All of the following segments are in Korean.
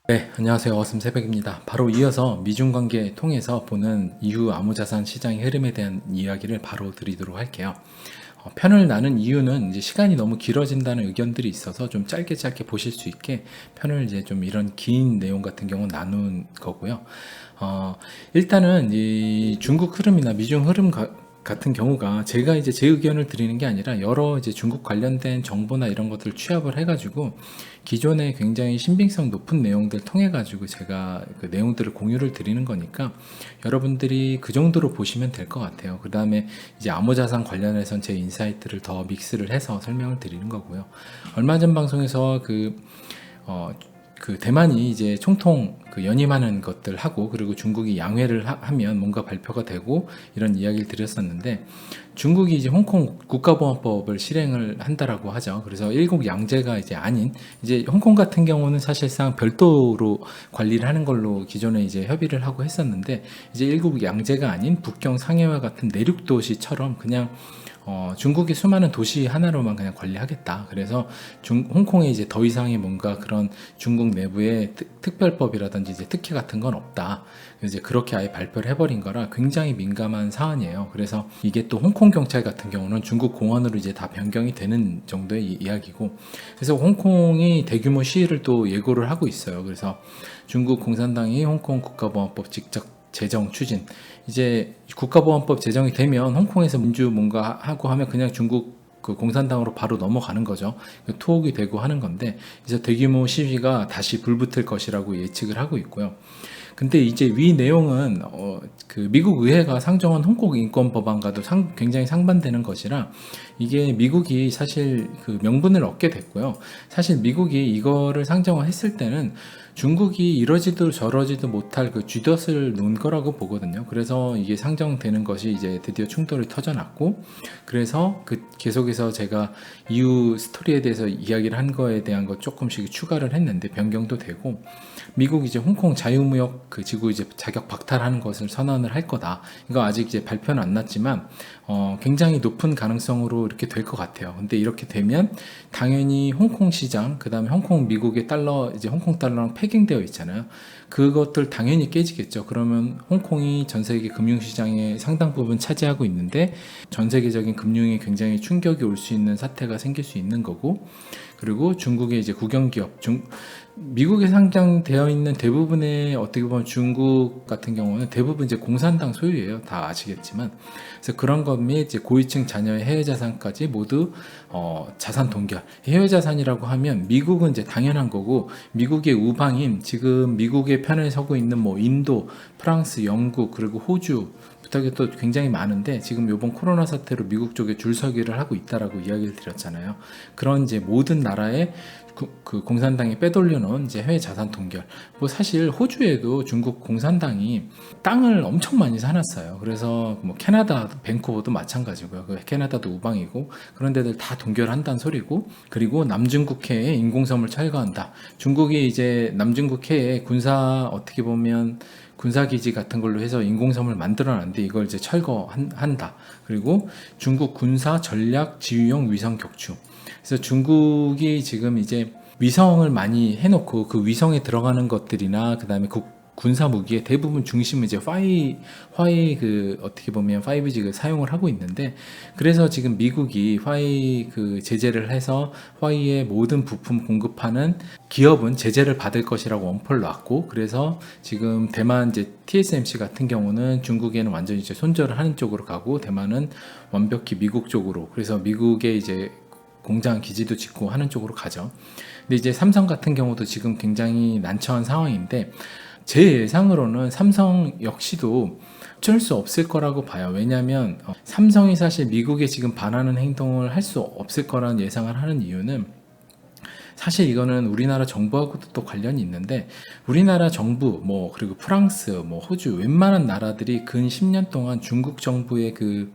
네, 안녕하세요. 어슴새벽입니다. 바로 이어서 미중 관계 통해서 보는 이후 암호자산 시장의 흐름에 대한 이야기를 바로 드리도록 할게요. 편을 나눈 이유는 이제 시간이 너무 길어진다는 의견들이 있어서 좀 짧게 보실 수 있게 편을 이제 좀 이런 긴 내용 같은 경우 나눈 거고요. 일단은 이 중국 흐름이나 미중 흐름 같은 경우가 제가 이제 제 의견을 드리는 게 아니라 여러 이제 중국 관련된 정보나 이런 것들을 취합을 해가지고 기존에 굉장히 신빙성 높은 내용들 통해 가지고 제가 그 내용들을 공유를 드리는 거니까 여러분들이 그 정도로 보시면 될 것 같아요. 그 다음에 이제 암호자산 관련해선 제 인사이트를 더 믹스를 해서 설명을 드리는 거고요. 얼마 전 방송에서 그 대만이 이제 총통 그 연임하는 것들 하고 그리고 중국이 양회를 하면 뭔가 발표가 되고 이런 이야기를 드렸었는데 중국이 이제 홍콩 국가보안법을 실행을 한다라고 하죠. 그래서 일국 양제가 이제 아닌 이제 홍콩 같은 경우는 사실상 별도로 관리를 하는 걸로 기존에 이제 협의를 하고 했었는데 이제 일국 양제가 아닌 북경 상해와 같은 내륙 도시처럼 그냥 중국의 수많은 도시 하나로만 그냥 관리하겠다. 그래서 홍콩에 이제 더 이상의 뭔가 그런 중국 내부의 특별법이라든지 이제 특혜 같은 건 없다. 이제 그렇게 아예 발표를 해버린 거라 굉장히 민감한 사안이에요. 그래서 이게 또 홍콩 경찰 같은 경우는 중국 공안으로 이제 다 변경이 되는 정도의 이야기고, 그래서 홍콩이 대규모 시위를 또 예고를 하고 있어요. 그래서 중국 공산당이 홍콩 국가보안법 직접 제정 추진, 이제 국가보안법 제정이 되면 홍콩에서 민주 뭔가 하고 하면 그냥 중국 그 공산당으로 바로 넘어가는 거죠. 투옥이 되고 하는 건데, 그래서 대규모 시위가 다시 불붙을 것이라고 예측을 하고 있고요. 근데 이제 위 내용은 그 미국 의회가 상정한 홍콩 인권 법안과도 굉장히 상반되는 것이라 이게 미국이 사실 그 명분을 얻게 됐고요. 사실 미국이 이거를 상정했을 때는 중국이 이러지도 저러지도 못할 그 쥐덫을 놓은 거라고 보거든요. 그래서 이게 상정되는 것이 이제 드디어 충돌이 터져났고, 그래서 그 계속해서 제가 이후 스토리에 대해서 이야기를 한 거에 대한 것 조금씩 추가를 했는데 변경도 되고, 미국이 이제 홍콩 자유무역 그 지구 이제 자격 박탈하는 것을 선언을 할 거다. 이거 아직 이제 발표는 안 났지만 굉장히 높은 가능성으로 이렇게 될 것 같아요. 근데 이렇게 되면 당연히 홍콩 시장, 그 다음에 홍콩 미국의 달러, 이제 홍콩 달러랑 패깅되어 있잖아요. 그것들 당연히 깨지겠죠. 그러면 홍콩이 전 세계 금융시장의 상당 부분 차지하고 있는데 전 세계적인 금융에 굉장히 충격이 올 수 있는 사태가 생길 수 있는 거고, 그리고 중국의 이제 국영기업, 미국에 상장되어 있는 대부분의 어떻게 보면 중국 같은 경우는 대부분 이제 공산당 소유예요. 다 아시겠지만. 그래서 그런 것 및 이제 고위층 자녀의 해외 자산까지 모두 자산 동결. 해외 자산이라고 하면 미국은 이제 당연한 거고, 미국의 우방인 지금 미국의 편에 서고 있는 뭐 인도, 프랑스, 영국, 그리고 호주 부탁이 또 굉장히 많은데 지금 이번 코로나 사태로 미국 쪽에 줄서기를 하고 있다라고 이야기를 드렸잖아요. 그런 이제 모든 나라의 그 공산당이 빼돌려놓은 이제 해외 자산 동결. 뭐 사실 호주에도 중국 공산당이 땅을 엄청 많이 사놨어요. 그래서 뭐 캐나다 밴쿠버도 마찬가지고요. 그 캐나다도 우방이고 그런 데들 다 동결한다는 소리고, 그리고 남중국해에 인공섬을 철거한다. 중국이 이제 남중국해에 군사 어떻게 보면 군사기지 같은 걸로 해서 인공섬을 만들어놨는데 이걸 이제 철거한다. 그리고 중국 군사 전략 지휘용 위성 격추. 그래서 중국이 지금 이제 위성을 많이 해놓고 그 위성에 들어가는 것들이나 그 다음에 그 군사 무기의 대부분 중심은 이제 화웨이 그 어떻게 보면 5G 그 사용을 하고 있는데, 그래서 지금 미국이 화웨이 그 제재를 해서 화웨이의 모든 부품 공급하는 기업은 제재를 받을 것이라고 원포를 놨고, 그래서 지금 대만 이제 TSMC 같은 경우는 중국에는 완전히 이제 손절을 하는 쪽으로 가고 대만은 완벽히 미국 쪽으로, 그래서 미국의 이제 공장 기지도 짓고 하는 쪽으로 가죠. 근데 이제 삼성 같은 경우도 지금 굉장히 난처한 상황인데 제 예상으로는 삼성 역시도 어쩔 수 없을 거라고 봐요. 왜냐하면 삼성이 사실 미국에 지금 반하는 행동을 할 수 없을 거라는 예상을 하는 이유는, 사실 이거는 우리나라 정부하고도 또 관련이 있는데 우리나라 정부 뭐 그리고 프랑스 뭐 호주 웬만한 나라들이 근 10년 동안 중국 정부의 그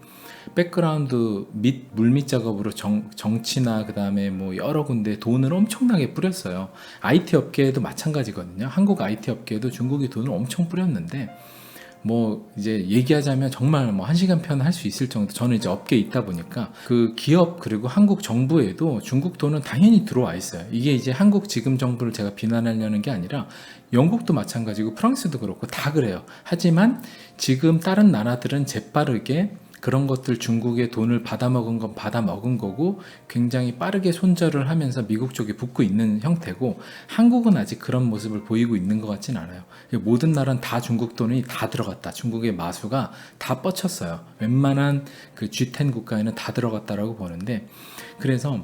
백그라운드 및 물밑 작업으로 정치나 그 다음에 뭐 여러 군데 돈을 엄청나게 뿌렸어요. IT 업계에도 마찬가지거든요. 한국 IT 업계에도 중국이 돈을 엄청 뿌렸는데 뭐 이제 얘기하자면 정말 뭐 1시간 편 할 수 있을 정도. 저는 이제 업계에 있다 보니까 그 기업 그리고 한국 정부에도 중국 돈은 당연히 들어와 있어요. 이게 이제 한국 지금 정부를 제가 비난하려는 게 아니라 영국도 마찬가지고 프랑스도 그렇고 다 그래요. 하지만 지금 다른 나라들은 재빠르게 그런 것들 중국의 돈을 받아먹은 건 받아먹은 거고 굉장히 빠르게 손절을 하면서 미국 쪽에 붙고 있는 형태고, 한국은 아직 그런 모습을 보이고 있는 것 같진 않아요. 모든 나라는 다 중국 돈이 다 들어갔다. 중국의 마수가 다 뻗쳤어요. 웬만한 그 G10 국가에는 다 들어갔다라고 보는데, 그래서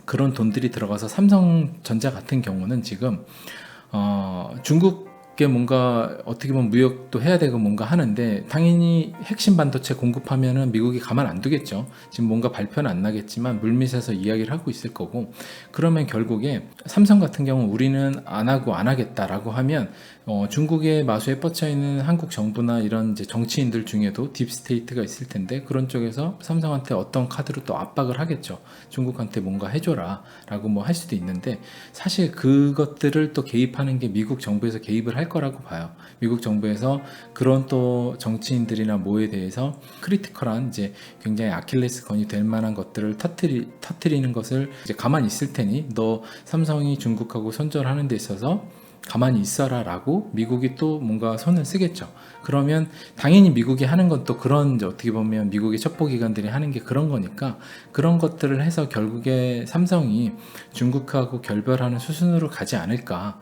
그런 돈들이 들어가서 삼성전자 같은 경우는 지금 중국에 뭔가 어떻게 보면 무역도 해야 되고 뭔가 하는데, 당연히 핵심 반도체 공급하면은 미국이 가만 안 두겠죠. 지금 뭔가 발표는 안 나겠지만 물밑에서 이야기를 하고 있을 거고, 그러면 결국에 삼성 같은 경우 우리는 안 하고 안 하겠다라고 하면 중국의 마수에 뻗쳐 있는 한국 정부나 이런 이제 정치인들 중에도 딥스테이트가 있을 텐데, 그런 쪽에서 삼성한테 어떤 카드로 또 압박을 하겠죠. 중국한테 뭔가 해줘라 라고 뭐 할 수도 있는데, 사실 그것들을 또 개입하는 게 미국 정부에서 개입을 할 거라고 봐요. 미국 정부에서 그런 또 정치인들이나 뭐에 대해서 크리티컬한 이제 굉장히 아킬레스건이 될 만한 것들을 터트리는 것을 이제 가만히 있을 테니 너 삼성이 중국하고 손절하는 데 있어서 가만히 있어라 라고 미국이 또 뭔가 손을 쓰겠죠. 그러면 당연히 미국이 하는 건 또 그런, 이제 어떻게 보면 미국의 첩보기관들이 하는 게 그런 거니까, 그런 것들을 해서 결국에 삼성이 중국하고 결별하는 수순으로 가지 않을까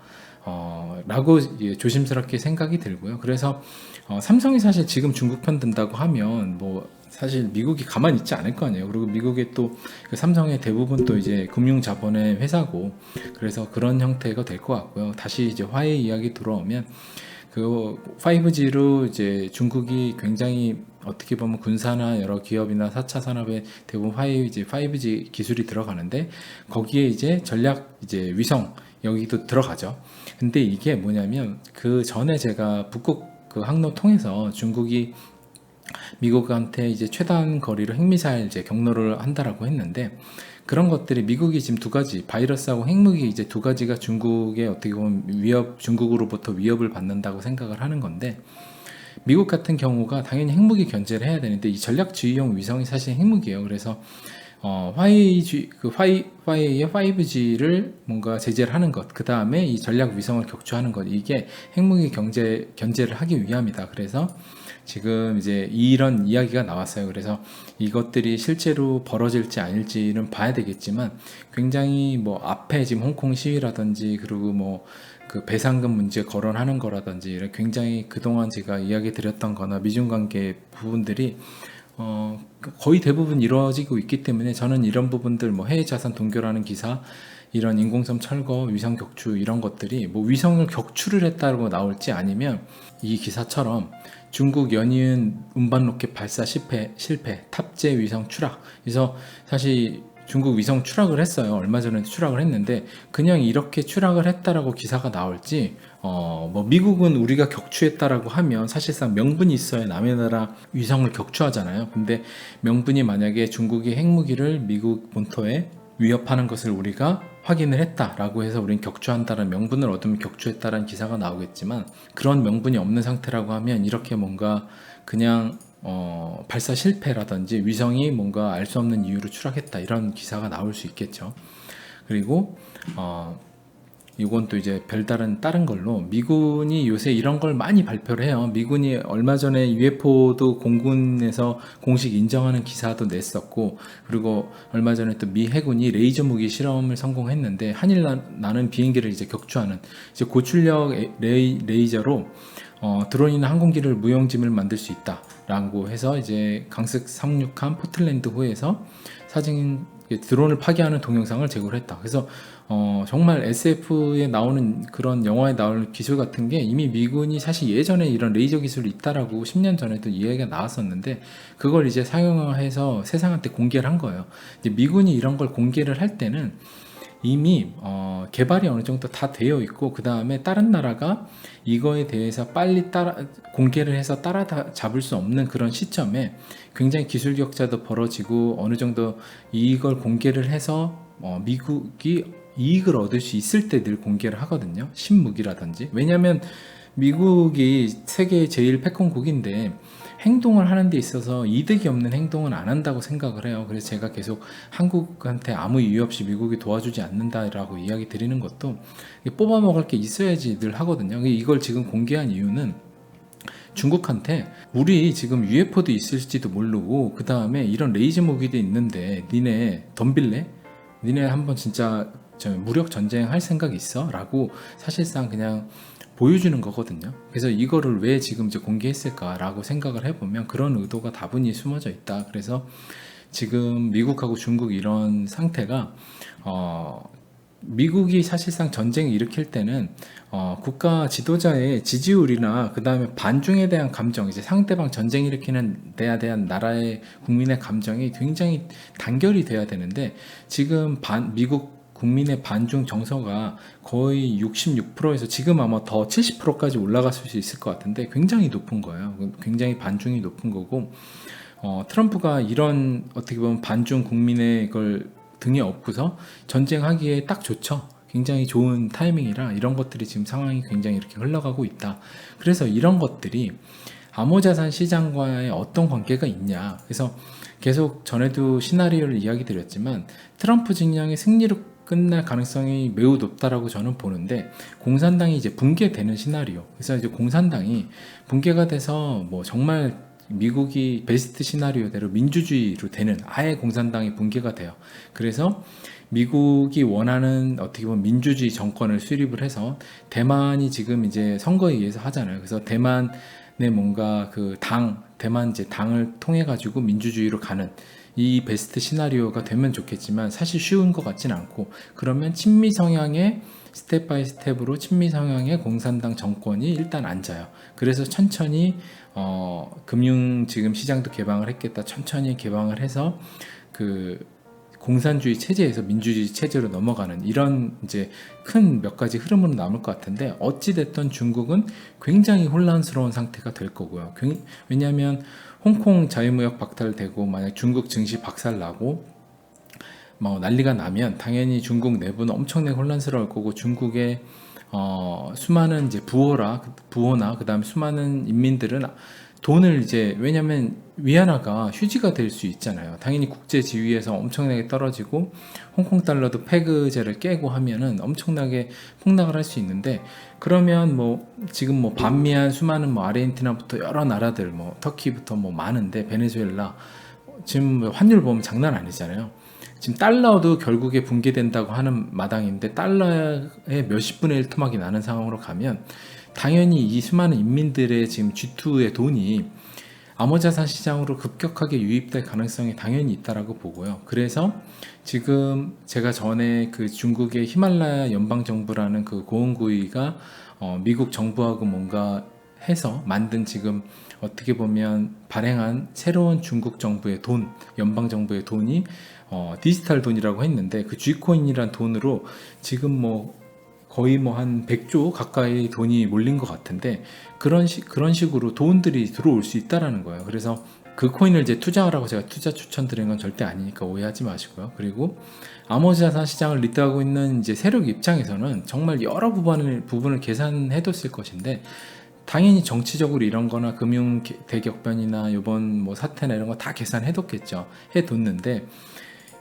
라고 조심스럽게 생각이 들고요. 그래서 삼성이 사실 지금 중국 편 든다고 하면 뭐 사실 미국이 가만히 있지 않을 거 아니에요. 그리고 미국의 또 그 삼성의 대부분 또 이제 금융 자본의 회사고, 그래서 그런 형태가 될 것 같고요. 다시 이제 화해 이야기 들어오면 그 5G로 이제 중국이 굉장히 어떻게 보면 군사나 여러 기업이나 4차 산업에 대부분 이제 5G 기술이 들어가는데, 거기에 이제 전략 이제 위성 여기도 들어가죠. 근데 이게 뭐냐면, 그 전에 제가 북극 그 항로 통해서 중국이 미국한테 이제 최단 거리로 핵미사일 이제 경로를 한다라고 했는데, 그런 것들이 미국이 지금 두 가지, 바이러스하고 핵무기 이제 두 가지가 중국의 어떻게 보면 중국으로부터 위협을 받는다고 생각을 하는 건데, 미국 같은 경우가 당연히 핵무기 견제를 해야 되는데, 이 전략 지휘용 위성이 사실 핵무기예요. 그래서 화웨이의 5G를 뭔가 제재를 하는 것, 그 다음에 이 전략 위성을 격추하는 것, 이게 핵무기 견제를 하기 위함이다. 그래서 지금 이제 이런 이야기가 나왔어요. 그래서 이것들이 실제로 벌어질지 아닐지는 봐야 되겠지만, 굉장히 뭐 앞에 지금 홍콩 시위라든지, 그리고 뭐 그 배상금 문제 거론하는 거라든지, 이런 굉장히 그동안 제가 이야기 드렸던 거나 미중 관계 부분들이 거의 대부분 이루어지고 있기 때문에, 저는 이런 부분들, 뭐 해외 자산 동결하는 기사, 이런 인공섬 철거, 위성 격추, 이런 것들이 뭐 위성을 격추를 했다고 나올지, 아니면 이 기사처럼 중국 연이은 운반 로켓 발사 실패, 탑재 위성 추락. 그래서 사실 중국 위성 추락을 했어요. 얼마 전에 추락을 했는데, 그냥 이렇게 추락을 했다라고 기사가 나올지, 뭐 미국은 우리가 격추했다라고 하면 사실상 명분이 있어야 남의 나라 위성을 격추하잖아요. 근데 명분이 만약에 중국이 핵무기를 미국 본토에 위협하는 것을 우리가 확인을 했다라고 해서 우린 격추한다는 명분을 얻으면 격추했다라는 기사가 나오겠지만, 그런 명분이 없는 상태라고 하면 이렇게 뭔가 그냥 발사 실패라든지 위성이 뭔가 알 수 없는 이유로 추락했다, 이런 기사가 나올 수 있겠죠. 그리고 이건 또 이제 별다른 다른 걸로, 미군이 요새 이런 걸 많이 발표를 해요. 미군이 얼마 전에 UFO도 공군에서 공식 인정하는 기사도 냈었고, 그리고 얼마 전에 또 미 해군이 레이저 무기 실험을 성공했는데, 한일 나는 비행기를 이제 격추하는 이제 고출력 레이저로 드론이나 항공기를 무용지물 만들 수 있다라고 해서 이제 강습 상륙한 포틀랜드 호에서 사진 드론을 파괴하는 동영상을 제공을 했다. 그래서 정말 SF에 나오는 그런 영화에 나오는 기술 같은 게 이미 미군이 사실 예전에 이런 레이저 기술이 있다라고 10년 전에도 이야기가 나왔었는데, 그걸 이제 사용해서 세상한테 공개를 한 거예요. 이제 미군이 이런 걸 공개를 할 때는 이미 개발이 어느 정도 다 되어 있고, 그 다음에 다른 나라가 이거에 대해서 빨리 공개를 해서 따라잡을 수 없는 그런 시점에 굉장히 기술 격차도 벌어지고, 어느 정도 이걸 공개를 해서 미국이 이익을 얻을 수 있을 때 늘 공개를 하거든요. 신무기라든지. 왜냐하면 미국이 세계 제일 패권국인데 행동을 하는 데 있어서 이득이 없는 행동은 안 한다고 생각을 해요. 그래서 제가 계속 한국한테 아무 이유 없이 미국이 도와주지 않는다라고 이야기 드리는 것도 뽑아 먹을 게 있어야지 늘 하거든요. 이걸 지금 공개한 이유는 중국한테 우리 지금 UFO도 있을지도 모르고 그 다음에 이런 레이저 무기도 있는데 니네 덤빌래? 니네 한번 진짜 무력 전쟁 할 생각 있어? 라고 사실상 그냥 보여주는 거거든요. 그래서 이거를 왜 지금 이제 공개했을까라고 생각을 해보면 그런 의도가 다분히 숨어져 있다. 그래서 지금 미국하고 중국 이런 상태가 미국이 사실상 전쟁을 일으킬 때는 국가 지도자의 지지율이나 그 다음에 반중에 대한 감정, 이제 상대방 전쟁 일으키는 데에 대한 나라의 국민의 감정이 굉장히 단결이 돼야 되는데 지금 미국 국민의 반중 정서가 거의 66%에서 지금 아마 더 70%까지 올라갔을 수 있을 것 같은데 굉장히 높은 거예요. 굉장히 반중이 높은 거고 트럼프가 이런 어떻게 보면 반중 국민의 걸 등에 업고서 전쟁하기에 딱 좋죠. 굉장히 좋은 타이밍이라 이런 것들이 지금 상황이 굉장히 이렇게 흘러가고 있다. 그래서 이런 것들이 암호자산 시장과의 어떤 관계가 있냐. 그래서 계속 전에도 시나리오를 이야기 드렸지만 트럼프 진영의 승리로 끝날 가능성이 매우 높다라고 저는 보는데 공산당이 이제 붕괴되는 시나리오. 그래서 이제 공산당이 붕괴가 돼서 뭐 정말 미국이 베스트 시나리오대로 민주주의로 되는 아예 공산당이 붕괴가 돼요. 그래서 미국이 원하는 어떻게 보면 민주주의 정권을 수립을 해서 대만이 지금 이제 선거에 의해서 하잖아요. 그래서 대만의 뭔가 대만 이제 당을 통해 가지고 민주주의로 가는 이 베스트 시나리오가 되면 좋겠지만 사실 쉬운 것 같진 않고 그러면 친미 성향의 스텝 바이 스텝으로 친미 성향의 공산당 정권이 일단 앉아요. 그래서 천천히 금융 지금 시장도 개방을 했겠다. 천천히 개방을 해서 그 공산주의 체제에서 민주주의 체제로 넘어가는 이런 이제 큰 몇 가지 흐름으로 남을 것 같은데 어찌 됐든 중국은 굉장히 혼란스러운 상태가 될 거고요. 왜냐하면 홍콩 자유무역 박탈되고 만약 중국 증시 박살나고 뭐 난리가 나면 당연히 중국 내부는 엄청나게 혼란스러울 거고 중국의 수많은 이제 부호나 그다음 수많은 인민들은 돈을 이제 왜냐면 위안화가 휴지가 될 수 있잖아요. 당연히 국제 지위에서 엄청나게 떨어지고 홍콩 달러도 패그제를 깨고 하면은 엄청나게 폭락을 할 수 있는데 그러면 뭐 지금 뭐 반미한 수많은 뭐 아르헨티나부터 여러 나라들 뭐 터키부터 뭐 많은데 베네수엘라 지금 환율 보면 장난 아니잖아요. 지금 달러도 결국에 붕괴된다고 하는 마당인데 달러의 몇십 분의 1 토막이 나는 상황으로 가면 당연히 이 수많은 인민들의 지금 G2의 돈이 암호자산 시장으로 급격하게 유입될 가능성이 당연히 있다라고 보고요. 그래서 지금 제가 전에 그 중국의 히말라야 연방정부라는 그 고원구이가 미국 정부하고 뭔가 해서 만든 지금 어떻게 보면 발행한 새로운 중국 정부의 돈, 연방 정부의 돈이 디지털 돈이라고 했는데 그 G코인이란 돈으로 지금 뭐 거의 뭐 한 100조 가까이 돈이 몰린 것 같은데 그런 식으로 돈들이 들어올 수 있다라는 거예요. 그래서 그 코인을 이제 투자하라고 제가 투자 추천드리는 건 절대 아니니까 오해하지 마시고요. 그리고 암호자산 시장을 리드하고 있는 이제 세력 입장에서는 정말 여러 부분을 계산해뒀을 것인데 당연히 정치적으로 이런 거나 금융 대격변이나 이번 뭐 사태나 이런 거 다 계산해뒀겠죠. 해뒀는데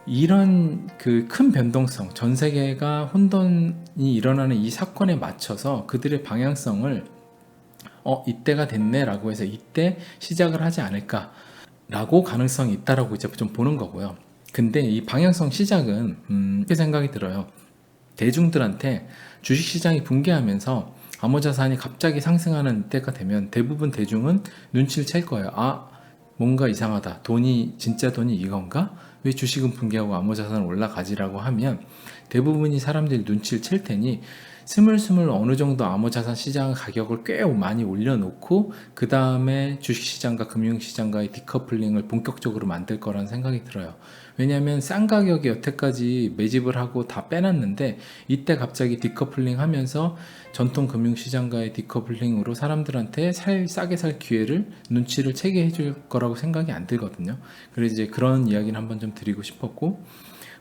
이런 그 큰 변동성, 전 세계가 혼돈이 일어나는 이 사건에 맞춰서 그들의 방향성을 이때가 됐네라고 해서 이때 시작을 하지 않을까라고 가능성이 있다라고 이제 좀 보는 거고요. 근데 이 방향성 시작은 이렇게 생각이 들어요. 대중들한테 주식시장이 붕괴하면서 암호자산이 갑자기 상승하는 때가 되면 대부분 대중은 눈치를 챌 거예요. 아, 뭔가 이상하다. 진짜 돈이 이건가? 왜 주식은 붕괴하고 암호자산은 올라가지라고 하면 대부분이 사람들이 눈치를 챌 테니 스물스물 어느 정도 암호자산 시장 가격을 꽤 많이 올려놓고 그 다음에 주식시장과 금융시장과의 디커플링을 본격적으로 만들 거라는 생각이 들어요. 왜냐하면 싼 가격에 여태까지 매집을 하고 다 빼놨는데 이때 갑자기 디커플링 하면서 전통 금융시장과의 디커플링으로 사람들한테 싸게 살 기회를 눈치를 채게 해줄 거라고 생각이 안 들거든요. 그래서 이제 그런 이야기를 한번 좀 드리고 싶었고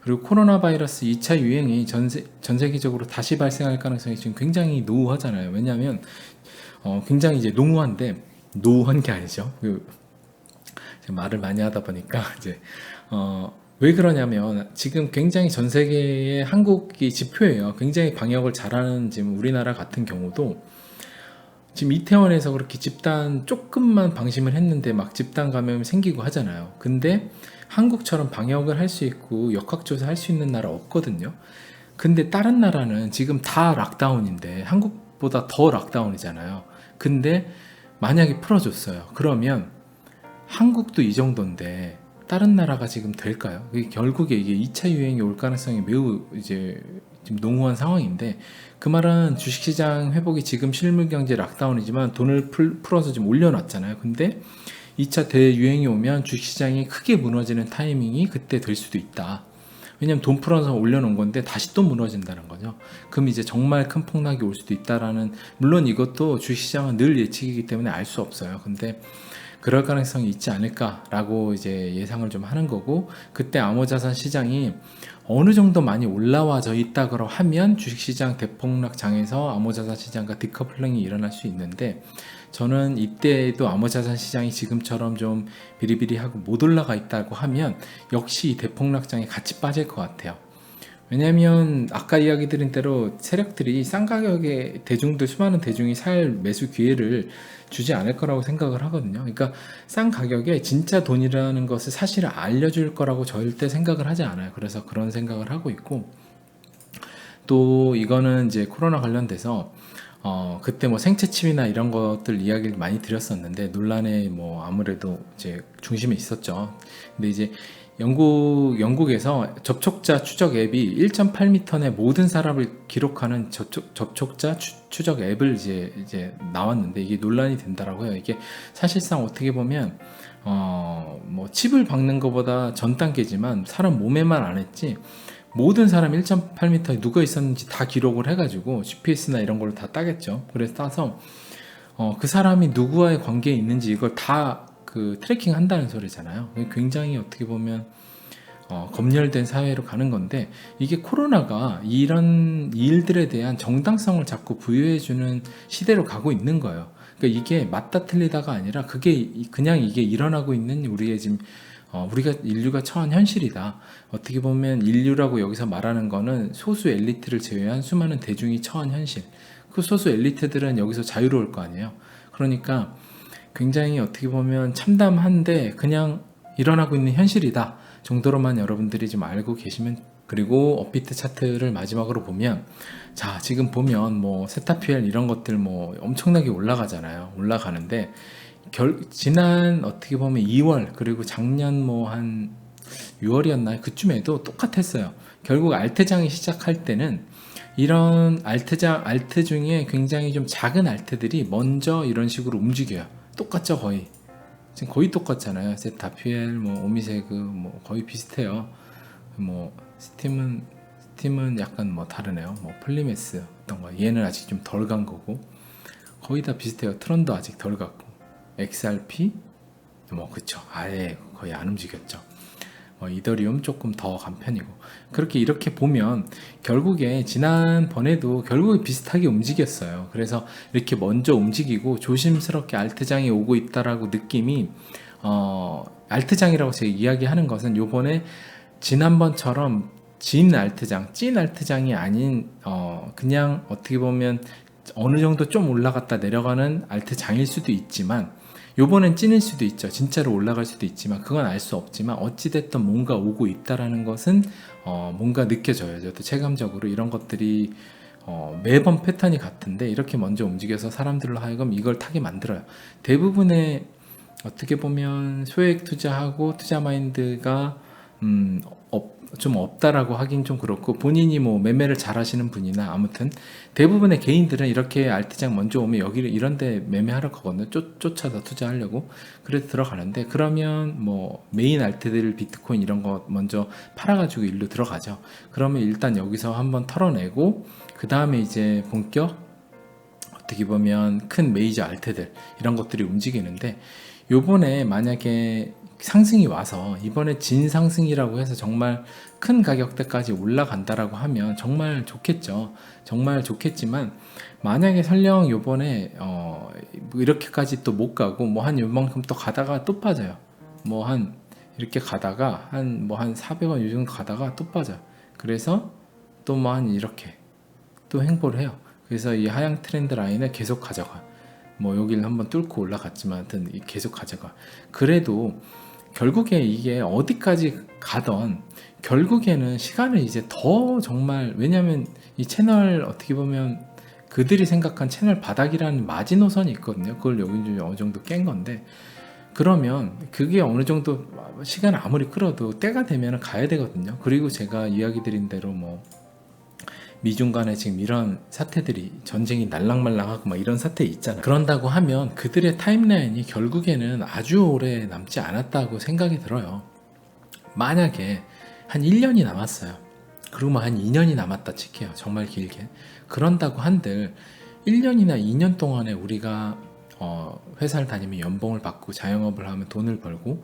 그리고 코로나 바이러스 2차 유행이 전 세계적으로 다시 발생할 가능성이 지금 굉장히 노후하잖아요. 왜냐하면 굉장히 이제 노후한 게 아니죠. 말을 많이 하다 보니까 이제 왜 그러냐면 지금 굉장히 전 세계에 한국이 지표예요. 굉장히 방역을 잘하는 지금 우리나라 같은 경우도 지금 이태원에서 그렇게 집단 조금만 방심을 했는데 막 집단 감염이 생기고 하잖아요. 근데 한국처럼 방역을 할 수 있고 역학조사 할 수 있는 나라 없거든요. 근데 다른 나라는 지금 다 락다운인데 한국보다 더 락다운이잖아요. 근데 만약에 풀어줬어요. 그러면 한국도 이 정도인데 다른 나라가 지금 될까요? 결국에 이게 2차 유행이 올 가능성이 매우 이제 지금 농후한 상황인데, 그 말은 주식시장 회복이 지금 실물경제 락다운이지만 돈을 풀어서 지금 올려놨잖아요. 근데 2차 대유행이 오면 주식시장이 크게 무너지는 타이밍이 그때 될 수도 있다. 왜냐면 돈 풀어서 올려놓은 건데 다시 또 무너진다는 거죠. 그럼 이제 정말 큰 폭락이 올 수도 있다라는, 물론 이것도 주식시장은 늘 예측이기 때문에 알 수 없어요. 근데 그럴 가능성이 있지 않을까라고 이제 예상을 좀 하는 거고, 그때 암호자산 시장이 어느 정도 많이 올라와져 있다고 하면 주식시장 대폭락장에서 암호자산 시장과 디커플링이 일어날 수 있는데, 저는 이때도 암호자산 시장이 지금처럼 좀 비리비리하고 못 올라가 있다고 하면 역시 이 대폭락장에 같이 빠질 것 같아요. 왜냐면 아까 이야기 드린 대로 세력들이 싼 가격에 수많은 대중이 살 매수 기회를 주지 않을 거라고 생각을 하거든요. 그러니까 싼 가격에 진짜 돈이라는 것을 사실을 알려줄 거라고 절대 생각을 하지 않아요. 그래서 그런 생각을 하고 있고, 또 이거는 이제 코로나 관련돼서 그때 뭐 생체칩이나 이런 것들 이야기를 많이 드렸었는데 논란에 뭐 아무래도 이제 중심에 있었죠. 근데 이제 영국에서 접촉자 추적 앱이 1.8m 내 모든 사람을 기록하는 접촉자 추적 앱을 이제 나왔는데, 이게 논란이 된다라고 해요. 이게 사실상 어떻게 보면 뭐 칩을 박는 것보다 전 단계지만 사람 몸에만 안 했지 모든 사람 1.8m에 누가 있었는지 다 기록을 해가지고 GPS나 이런 걸로 다 따겠죠. 그래서 따서 그 사람이 누구와의 관계에 있는지 이걸 다 트래킹 한다는 소리잖아요. 굉장히 어떻게 보면 검열된 사회로 가는 건데, 이게 코로나가 이런 일들에 대한 정당성을 자꾸 부여해주는 시대로 가고 있는 거예요. 그러니까 이게 맞다 틀리다가 아니라 그게 그냥 이게 일어나고 있는 우리의 지금 인류가 처한 현실이다. 어떻게 보면 인류라고 여기서 말하는 거는 소수 엘리트를 제외한 수많은 대중이 처한 현실. 그 소수 엘리트들은 여기서 자유로울 거 아니에요. 그러니까 굉장히 어떻게 보면 참담한데 그냥 일어나고 있는 현실이다 정도로만 여러분들이 좀 알고 계시면. 그리고 업비트 차트를 마지막으로 보면, 자 지금 보면 뭐 세타피엘 이런 것들 뭐 엄청나게 올라가는데 지난 어떻게 보면 2월 그리고 작년 뭐 한 6월이었나요? 그쯤에도 똑같았어요. 결국 알트장이 시작할 때는 이런 알트 중에 굉장히 좀 작은 알트들이 먼저 이런 식으로 움직여요. 똑같죠, 거의. 지금 거의 똑같잖아요. 세타피엘, 뭐 오미세그, 뭐 거의 비슷해요. 뭐 스팀은 약간 뭐 다르네요. 뭐 플리메스 어떤 거, 얘는 아직 좀 덜 간 거고 거의 다 비슷해요. 트론도 아직 덜 갔고, XRP 뭐 그쵸, 아예 거의 안 움직였죠. 이더리움 조금 더 간 편이고, 이렇게 보면 결국에 지난번에도 결국에 비슷하게 움직였어요. 그래서 이렇게 먼저 움직이고 조심스럽게 알트장이 오고 있다라고 느낌이, 알트장이라고 제가 이야기하는 것은 요번에 지난번처럼 찐 알트장이 아닌 그냥 어떻게 보면 어느 정도 좀 올라갔다 내려가는 알트장일 수도 있지만, 요번엔 찐일 수도 있죠. 진짜로 올라갈 수도 있지만 그건 알 수 없지만 어찌됐든 뭔가 오고 있다라는 것은 뭔가 느껴져요. 저도 체감적으로 이런 것들이 매번 패턴이 같은데 이렇게 먼저 움직여서 사람들로 하여금 이걸 타게 만들어요. 대부분의 어떻게 보면 소액 투자하고 투자 마인드가 좀 없다라고 하긴 좀 그렇고, 본인이 뭐 매매를 잘 하시는 분이나 아무튼 대부분의 개인들은 이렇게 알트장 먼저 오면 여기를 이런데 매매하러 가거든요. 쫓아서 투자하려고. 그래서 들어가는데, 그러면 뭐 메인 알트들 비트코인 이런 거 먼저 팔아가지고 일로 들어가죠. 그러면 일단 여기서 한번 털어내고 그 다음에 이제 본격 어떻게 보면 큰 메이저 알트들 이런 것들이 움직이는데, 요번에 만약에 상승이 와서 이번에 진상승이라고 해서 정말 큰 가격대까지 올라간다라고 하면 정말 좋겠죠. 정말 좋겠지만 만약에 설령 요번에 뭐 이렇게까지 또 못 가고 뭐 한 요만큼 또 가다가 또 빠져요. 뭐 한 이렇게 가다가 한 뭐 한 400원 요 정도 가다가 또 빠져요. 그래서 또 뭐 한 이렇게 또 횡보를 해요. 그래서 이 하향 트렌드 라인을 계속 가져가. 뭐 여기를 한번 뚫고 올라갔지만 하여튼 계속 가져가. 그래도 결국에 이게 어디까지 가던 결국에는 시간을 이제 더 정말, 왜냐면 이 채널 어떻게 보면 그들이 생각한 채널 바닥이라는 마지노선이 있거든요. 그걸 여기 이제 어느 정도 깬 건데, 그러면 그게 어느 정도 시간 아무리 끌어도 때가 되면 가야 되거든요. 그리고 제가 이야기 드린 대로 뭐 미중 간에 지금 이런 사태들이, 전쟁이 날랑말랑하고 막 이런 사태 있잖아요. 그런다고 하면 그들의 타임라인이 결국에는 아주 오래 남지 않았다고 생각이 들어요. 만약에 한 1년이 남았어요. 그리고 뭐 한 2년이 남았다 칠게요. 정말 길게. 그런다고 한들 1년이나 2년 동안에 우리가 회사를 다니면 연봉을 받고 자영업을 하면 돈을 벌고,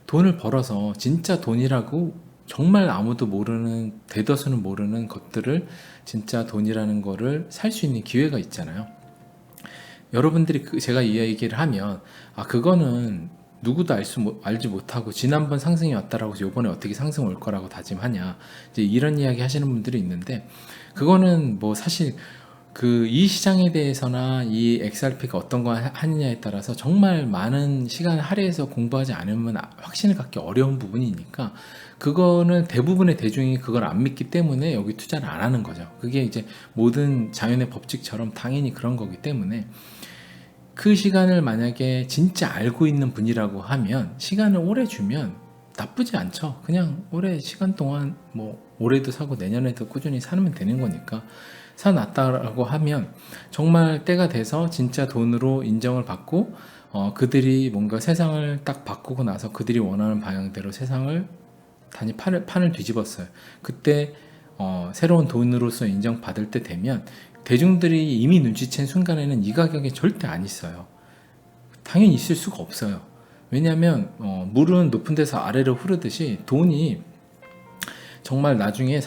돈을 벌어서 진짜 돈이라고 정말 아무도 모르는, 대다수는 모르는 것들을 진짜 돈이라는 거를 살 수 있는 기회가 있잖아요. 여러분들이 제가 이 얘기를 하면 그거는 누구도 알지 못하고 지난번 상승이 왔다라고 해서 요번에 어떻게 상승 올 거라고 다짐하냐, 이제 이런 이야기 하시는 분들이 있는데, 그거는 뭐 사실 이 시장에 대해서나 이 XRP가 어떤 거 하느냐에 따라서 정말 많은 시간을 할애해서 공부하지 않으면 확신을 갖기 어려운 부분이니까, 그거는 대부분의 대중이 그걸 안 믿기 때문에 여기 투자를 안 하는 거죠. 그게 이제 모든 자연의 법칙처럼 당연히 그런 거기 때문에, 그 시간을 만약에 진짜 알고 있는 분이라고 하면 시간을 오래 주면 나쁘지 않죠. 그냥 오래 시간 동안 뭐 올해도 사고 내년에도 꾸준히 사면 되는 거니까 사놨다라고 하면 정말 때가 돼서 진짜 돈으로 인정을 받고 그들이 뭔가 세상을 딱 바꾸고 나서 그들이 원하는 방향대로 세상을 판을 뒤집었어요. 그때 새로운 돈으로서 인정받을 때 되면 대중들이 이미 눈치챈 순간에는 이 가격에 절대 안 있어요. 당연히 있을 수가 없어요. 왜냐하면 물은 높은 데서 아래로 흐르듯이 돈이 정말 나중에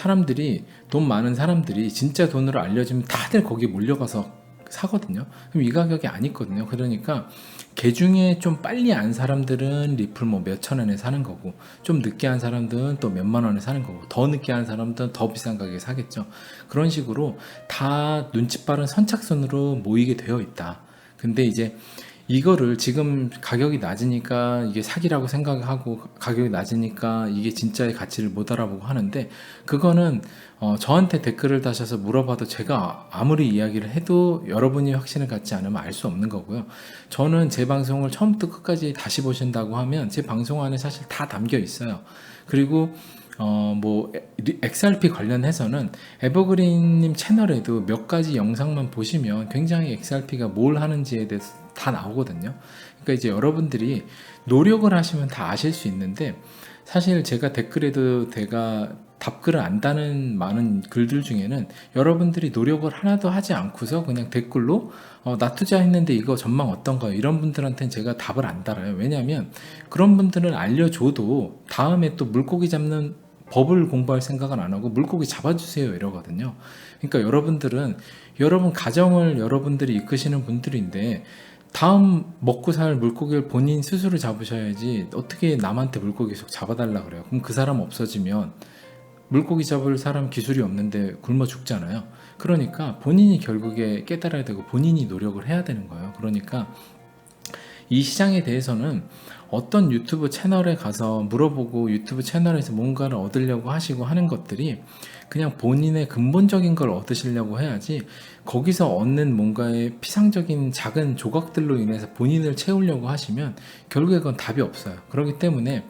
돈 많은 사람들이 진짜 돈으로 알려지면 다들 거기에 몰려가서 사거든요. 그럼 이 가격이 안 있거든요. 그러니까 개 중에 좀 빨리 안 사람들은 리플 뭐 몇천 원에 사는 거고, 좀 늦게 한 사람들은 또 몇만 원에 사는 거고, 더 늦게 한 사람들은 더 비싼 가격에 사겠죠. 그런 식으로 다 눈치 빠른 선착순으로 모이게 되어 있다. 근데 이제 이거를 지금 가격이 낮으니까 이게 사기라고 생각하고, 가격이 낮으니까 이게 진짜의 가치를 못 알아보고 하는데, 그거는 저한테 댓글을 다셔서 물어봐도 제가 아무리 이야기를 해도 여러분이 확신을 갖지 않으면 알 수 없는 거고요. 저는 제 방송을 처음부터 끝까지 다시 보신다고 하면 제 방송 안에 사실 다 담겨 있어요. 그리고 뭐 XRP 관련해서는 에버그린님 채널에도 몇 가지 영상만 보시면 굉장히 XRP가 뭘 하는지에 대해서 다 나오거든요. 그러니까 이제 여러분들이 노력을 하시면 다 아실 수 있는데, 사실 제가 댓글에도 제가 답글을 안 다는 많은 글들 중에는 여러분들이 노력을 하나도 하지 않고서 그냥 댓글로 나 투자했는데 이거 전망 어떤가요? 이런 분들한테는 제가 답을 안 달아요. 왜냐하면 그런 분들은 알려줘도 다음에 또 물고기 잡는 법을 공부할 생각은 안 하고 물고기 잡아주세요 이러거든요. 그러니까 여러분들은 여러분 가정을 여러분들이 이끄시는 분들인데, 다음 먹고 살 물고기를 본인 스스로 잡으셔야지 어떻게 남한테 물고기 계속 잡아달라 그래요. 그럼 그 사람 없어지면 물고기 잡을 사람 기술이 없는데 굶어 죽잖아요. 그러니까 본인이 결국에 깨달아야 되고 본인이 노력을 해야 되는 거예요. 그러니까 이 시장에 대해서는 어떤 유튜브 채널에 가서 물어보고 유튜브 채널에서 뭔가를 얻으려고 하시고 하는 것들이 그냥 본인의 근본적인 걸 얻으시려고 해야지, 거기서 얻는 뭔가의 피상적인 작은 조각들로 인해서 본인을 채우려고 하시면 결국에 그건 답이 없어요. 그렇기 때문에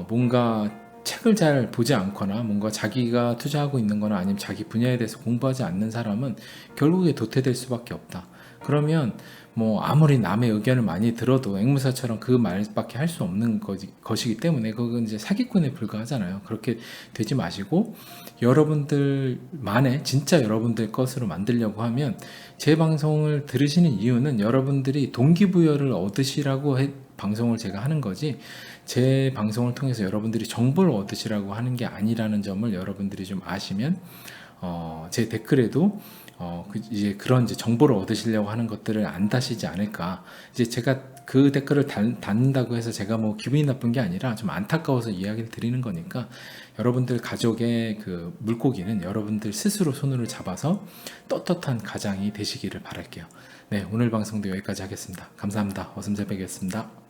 뭔가 책을 잘 보지 않거나 뭔가 자기가 투자하고 있는 거나 아니면 자기 분야에 대해서 공부하지 않는 사람은 결국에 도태될 수밖에 없다. 그러면 뭐 아무리 남의 의견을 많이 들어도 앵무새처럼 그 말밖에 할 수 없는 것이기 때문에 그건 이제 사기꾼에 불과하잖아요. 그렇게 되지 마시고 여러분들만의 진짜 여러분들 것으로 만들려고 하면, 제 방송을 들으시는 이유는 여러분들이 동기부여를 얻으시라고 방송을 제가 하는 거지, 제 방송을 통해서 여러분들이 정보를 얻으시라고 하는 게 아니라는 점을 여러분들이 좀 아시면, 제 댓글에도 이제 그런 이제 정보를 얻으시려고 하는 것들을 안 다시지 않을까. 이제 제가 그 댓글을 닫는다고 해서 제가 뭐 기분이 나쁜 게 아니라 좀 안타까워서 이야기를 드리는 거니까, 여러분들 가족의 그 물고기는 여러분들 스스로 손으로 잡아서 떳떳한 가장이 되시기를 바랄게요. 네, 오늘 방송도 여기까지 하겠습니다. 감사합니다. 어슴새벽이었습니다.